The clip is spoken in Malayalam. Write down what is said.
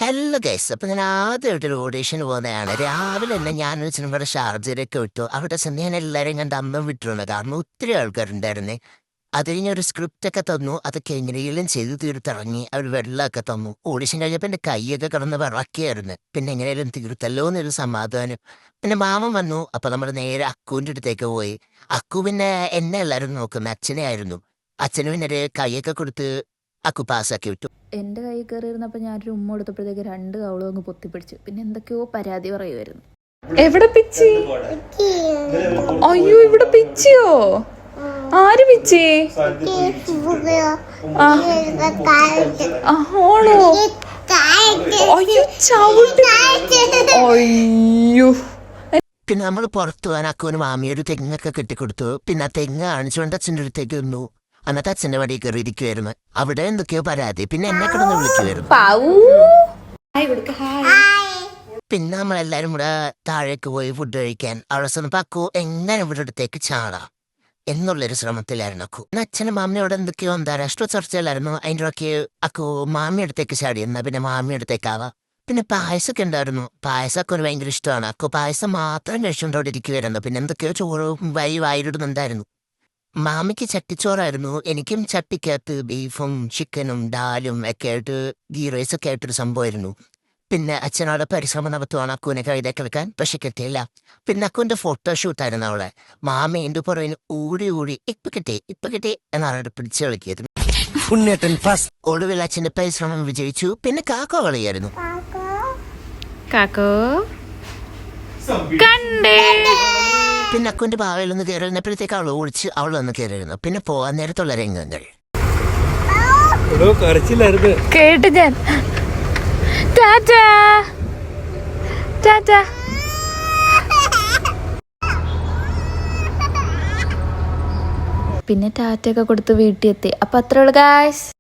ഹലോ ഗൈസ്, അപ്പൊ ഞാൻ ആദ്യമായിട്ടൊരു ഓഡീഷന് പോകുന്നതാണ്. രാവിലെ തന്നെ ഞാനൊരു സിനിമയുടെ ഷാർജയിലേക്ക് വിട്ടു. അവിടെ ചെന്ന് ഞാൻ എല്ലാവരെയും കണ്ട് അമ്മ വിട്ടിരുന്നു. കാരണം ഒത്തിരി ആൾക്കാരുണ്ടായിരുന്നേ. അത് കഴിഞ്ഞ് ഒരു സ്ക്രിപ്റ്റ് ഒക്കെ തന്നു. അതൊക്കെ എങ്ങനെയെങ്കിലും ചെയ്ത് തീർത്തിറങ്ങി. അവർ വെള്ളമൊക്കെ തന്നു. ഓഡീഷൻ കഴിഞ്ഞപ്പോൾ എൻ്റെ കൈയൊക്കെ കിടന്ന് വിറക്കിയായിരുന്നു. പിന്നെ എങ്ങനെയാലും തീർത്തല്ലോ എന്നൊരു സമാധാനം. പിന്നെ മാമൻ വന്നു. അപ്പൊ നമ്മൾ നേരെ അക്കുവിൻ്റെ അടുത്തേക്ക് പോയി. അക്കു പിന്നെ എന്നെ എല്ലാവരും നോക്കുന്നത് അച്ഛനെ ആയിരുന്നു. അച്ഛന് പിന്നെ ഒരു കൈയൊക്കെ കൊടുത്ത് അക്കു പാസ്സാക്കി വിട്ടു. എൻ്റെ കൈ കയറിയിരുന്നപ്പോൾ ഞാനൊരു ഉമ്മ കൊടുത്തപ്പോഴത്തേക്ക് 2 കവളും അങ്ങ് പൊത്തിപ്പിടിച്ചു. പിന്നെ എന്തൊക്കെയോ പരാതി പറയുമായിരുന്നു. എവിടെ പിച്ചി? അയ്യോ, ഇവിടെ പിച്ചിയോ? ആര് പിച്ചി? ആണോ? അയ്യോ, ചവിട്ടി. അയ്യോ. പിന്നെ നമ്മൾ പുറത്തു പോകാൻ അക്കുവിന് മാമിയൊരു തെങ്ങൊക്കെ കെട്ടിക്കൊടുത്തു. പിന്നെ ആ തെങ്ങ് കാണിച്ചുകൊണ്ട് അച്ഛൻ്റെ അടുത്തേക്ക് വന്നു. അന്നത്തെ അച്ഛൻ്റെ വടിയിൽ കയറിയിരിക്കുമായിരുന്നു. അവിടെ എന്തൊക്കെയോ പരാതി. പിന്നെ എന്നെ കിടന്ന് വിളിക്കുമായിരുന്നു. പിന്നെ നമ്മളെല്ലാരും കൂടെ താഴേക്ക് പോയി ഫുഡ് കഴിക്കാൻ. അവിടെ ചെന്നപ്പോൾ അക്കു എങ്ങനെ ഇവിടെ അടുത്തേക്ക് ചാടാം എന്നുള്ളൊരു ശ്രമത്തിലായിരുന്നു അക്കു. പിന്നെ അച്ഛനും മാമിനും അവിടെ എന്തൊക്കെയോ അന്താരാഷ്ട്ര ചർച്ചയിലായിരുന്നു. അതിൻ്റെ ഒക്കെ അക്കു മാമി അടുത്തേക്ക് ചാടി. എന്നാൽ പിന്നെ മാമി അടുത്തേക്കാവാം. പിന്നെ പായസമൊക്കെ ഉണ്ടായിരുന്നു. പായസമൊക്കെ ഒരു ഭയങ്കര ഇഷ്ടമാണ്. അക്കു പായസം മാത്രം കഴിച്ചുകൊണ്ട് അവിടെ ഇരിക്കുമായിരുന്നു. പിന്നെ എന്തൊക്കെയോ ചോറും വായിടുന്നുണ്ടായിരുന്നു. മാമിക്ക് ചട്ടിച്ചോറായിരുന്നു. എനിക്കും ചട്ടിക്കകത്ത് ബീഫും ചിക്കനും ഡാലും ഒക്കെ ആയിട്ട് ഗീ റൈസ് ഒക്കെ ആയിട്ടൊരു സംഭവമായിരുന്നു. പിന്നെ അച്ഛനോടെ പരിശ്രമം നടത്തുവാണ് അക്കുവിനെ കഴുതേക്ക് വെക്കാൻ. പക്ഷെ കിട്ടിയില്ല. പിന്നെ അക്കുവിൻ്റെ ഫോട്ടോഷൂട്ടായിരുന്നു അവിടെ. മാമ എൻ്റെ പുറകിന് ഊടി ഇപ്പൊ കിട്ടി എന്നാണ് പിടിച്ചു കളിക്കിയത്. ഉണ്ണേട്ടൻ ഫസ്റ്റ്. ഒടുവിൽ അച്ഛൻ്റെ പരിശ്രമം വിജയിച്ചു. പിന്നെ കാക്കോ കളിയായിരുന്നു. കാക്കോ കണ്ടേ. പിന്നെ അക്കുവിൻ്റെ ഭാവയിലൊന്ന് കയറി വരുന്നപ്പോഴത്തേക്ക് അവൾ ഓടിച്ച് അവൾ വന്ന് കയറിയിരുന്നു. പിന്നെ പോകാൻ നേരത്തുള്ള രംഗങ്ങൾ കേട്ട് ഞാൻ. ടാറ്റാ ടാറ്റാ. പിന്നെ ടാറ്റയൊക്കെ കൊടുത്ത് വീട്ടിൽ എത്തി. അപ്പം അത്രേ ഉള്ളൂ ഗായ്സ്.